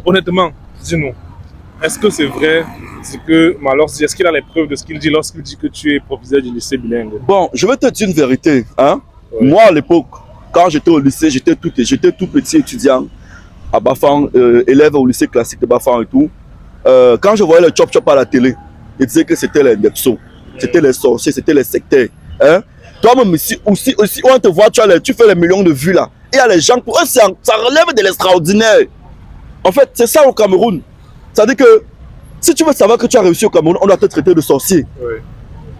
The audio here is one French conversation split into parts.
Honnêtement, dis-nous, est-ce que c'est vrai ce que Malor dit? Est-ce qu'il a les preuves de ce qu'il dit lorsqu'il dit que tu es proviseur du lycée bilingue? Bon, je vais te dire une vérité. Hein? Ouais. Moi, à l'époque, quand j'étais au lycée, j'étais tout petit étudiant à Bafang, élève au lycée classique de Bafang et tout. Quand je voyais le chop-chop à la télé, ils disaient que c'était les Nepso, c'était les sorciers, c'était les sectaires. Hein? Toi-même, aussi, on te voit, tu fais les millions de vues là. Et il y a les gens, pour eux, ça relève de l'extraordinaire. En fait, c'est ça au Cameroun. C'est-à-dire que si tu veux savoir que tu as réussi au Cameroun, on doit te traiter de sorcier. Oui.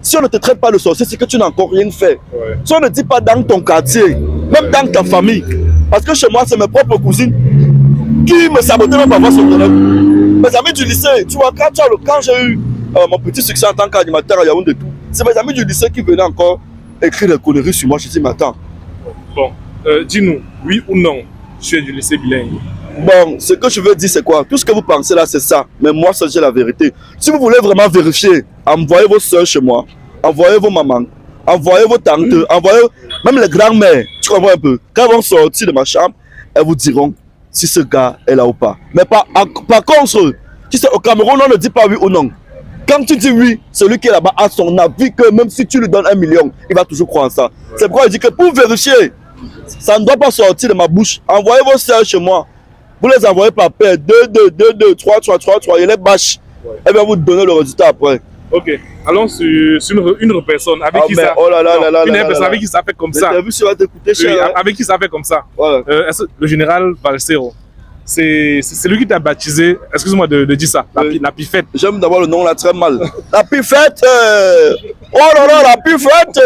Si on ne te traite pas de sorcier, c'est que tu n'as encore rien fait. Oui. Si on ne dit pas dans ton quartier, même dans ta famille, parce que chez moi, c'est mes propres cousines qui me sabotaient même pour avoir son téléphone. Mes amis du lycée, tu vois, quand j'ai eu mon petit succès en tant qu'animateur à Yaoundé et tout, c'est mes amis du lycée qui venaient encore écrire des conneries sur moi. Je dis, mais attends. Bon, dis-nous, oui ou non, tu es du lycée bilingue? Bon, ce que je veux dire, c'est quoi? Tout ce que vous pensez là, c'est ça. Mais moi, ça, j'ai la vérité. Si vous voulez vraiment vérifier, envoyez vos soeurs chez moi, envoyez vos mamans, envoyez vos tantes, envoyez même les grands-mères. Tu comprends un peu? Quand elles vont sortir de ma chambre, elles vous diront si ce gars est là ou pas. Mais par contre, si c'est au Cameroun, on ne dit pas oui ou non. Quand tu dis oui, celui qui est là-bas a son avis que même si tu lui donnes 1 million, il va toujours croire en ça. Ouais. C'est pourquoi je dis que pour vérifier, ça ne doit pas sortir de ma bouche. Envoyez vos soeurs chez moi. Vous les envoyez par paire, 2, 3, et les bâches. Ouais. Et bien vous donnez le résultat après. Ok, allons sur une personne avec qui ça. Oh là là là là. Une personne avec qui ça fait comme ça. Vu, ça va t'écouter cher. Avec qui ça fait comme ça. Voilà. Le général Valsero, c'est lui qui t'a baptisé, excuse-moi de dire ça, la Pifette. J'aime d'abord le nom là très mal. La Pifette. Oh là là, la Pifette.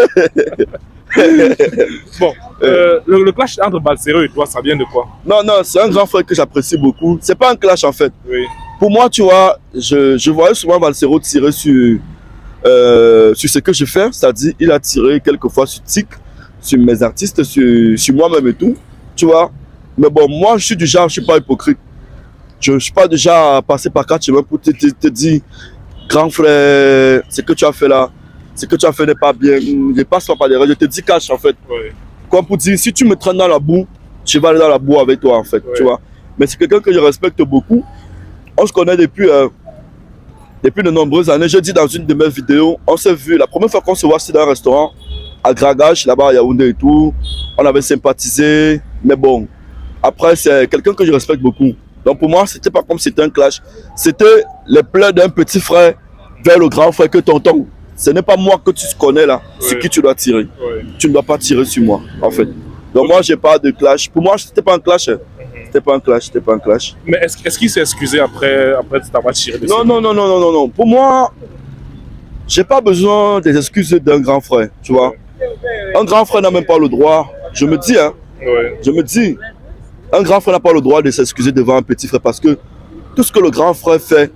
Bon, le clash entre Balsero et toi, ça vient de quoi? Non, c'est un grand frère que j'apprécie beaucoup. C'est pas un clash en fait. Oui. Pour moi, tu vois, je voyais souvent Balsero tirer sur ce que je fais. C'est-à-dire, il a tiré quelquefois sur TIC, sur mes artistes, sur moi-même et tout. Tu vois. Mais bon, moi, je suis du genre, je suis pas hypocrite. Je suis pas déjà passé par 4 chemins pour te dire, grand frère, ce que tu as fait là. Ce que tu as fait n'est pas bien, je passe pas par les règles, je te dis cache en fait. Oui. Comme pour dire, si tu me traînes dans la boue, je vais aller dans la boue avec toi en fait, oui. Tu vois. Mais c'est quelqu'un que je respecte beaucoup. On se connaît depuis de nombreuses années. Je dis dans une de mes vidéos, on s'est vu, la première fois qu'on se voit, c'est dans un restaurant à Gragache, là-bas à Yaoundé et tout. On avait sympathisé, mais bon, après c'est quelqu'un que je respecte beaucoup. Donc pour moi, c'était pas comme si c'était un clash. C'était les pleurs d'un petit frère vers le grand frère que tonton. Ce n'est pas moi que tu connais là, ouais. Sur qui tu dois tirer. Ouais. Tu ne dois pas tirer sur moi, en fait. Donc moi, j'ai pas de clash. Pour moi, c'était pas un clash. C'était pas un clash. Mais est-ce qu'il s'est excusé après t'avoir tiré dessus? Non. Pour moi, j'ai pas besoin des excuses d'un grand frère, tu vois. Ouais. Un grand frère n'a même pas le droit. Je me dis, un grand frère n'a pas le droit de s'excuser devant un petit frère parce que tout ce que le grand frère fait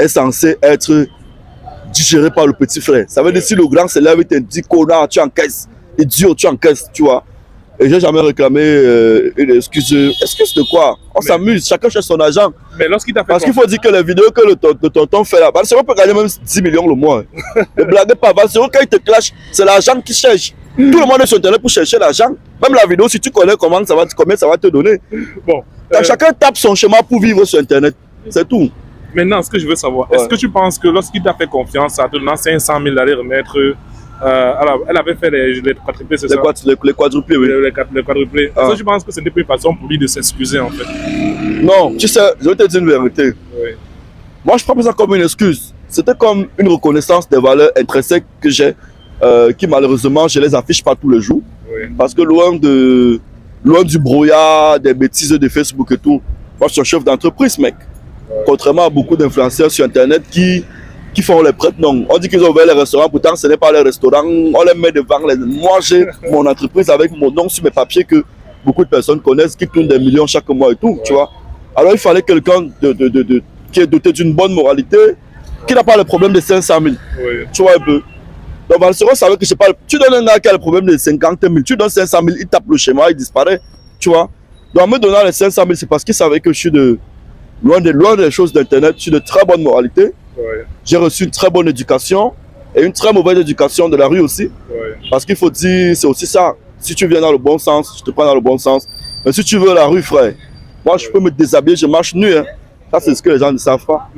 est censé être digéré par le petit frère. Ça veut dire si le grand se lève et te dit connard, tu encaisses, idiot, tu encaisses, tu vois. Et j'ai jamais réclamé une excuse. Excuse de quoi? On s'amuse, chacun cherche son argent. Mais lorsqu'il t'a fait parce qu'il faut dire que les vidéos que le tonton fait là, Balsero peut gagner même 10 millions le mois. Ne blaguez pas, Balsero quand il te clash, c'est l'argent qui cherche. Tout le monde est sur internet pour chercher l'argent. Même la vidéo, si tu connais combien ça va te donner. Bon, chacun tape son chemin pour vivre sur internet. C'est tout. Maintenant, ce que je veux savoir, est-ce que tu penses que lorsqu'il t'a fait confiance, en te donnant 500 000 d'aller remettre, elle avait fait les quadruplés, c'est ça? Les quadruplés, oui. Les quadruplés. Est-ce que tu penses que ce n'était pas une façon pour lui de s'excuser en fait? Non, tu sais, je vais te dire une vérité. Oui. Moi, je prends ça comme une excuse. C'était comme une reconnaissance des valeurs intrinsèques que j'ai, qui malheureusement, je les affiche pas tous les jours. Oui. Parce que loin du brouillard, des bêtises de Facebook et tout, moi, je suis un chef d'entreprise, mec. Contrairement à beaucoup d'influenceurs sur internet qui font les prêtres, non. On dit qu'ils ont ouvert les restaurants, pourtant ce n'est pas les restaurants. On les met devant les. Moi j'ai mon entreprise avec mon nom sur mes papiers que beaucoup de personnes connaissent, qui tournent des millions chaque mois et tout, tu vois. Alors il fallait quelqu'un qui est doté d'une bonne moralité, qui n'a pas le problème de 500 000. Tu vois un peu. Donc Valsero savait que je parle. Tu donnes un gars qui a le problème de 50 000, tu donnes 500 000, il tape le schéma, il disparaît, tu vois. Donc en me donnant les 500 000, c'est parce qu'il savait que je suis loin des choses d'internet, je suis de très bonne moralité. Ouais. J'ai reçu une très bonne éducation et une très mauvaise éducation de la rue aussi. Ouais. Parce qu'il faut dire, c'est aussi ça. Si tu viens dans le bon sens, je te prends dans le bon sens. Mais si tu veux la rue, frère, Moi, je peux me déshabiller, je marche nu. Hein. Ça, c'est ce que les gens ne savent pas.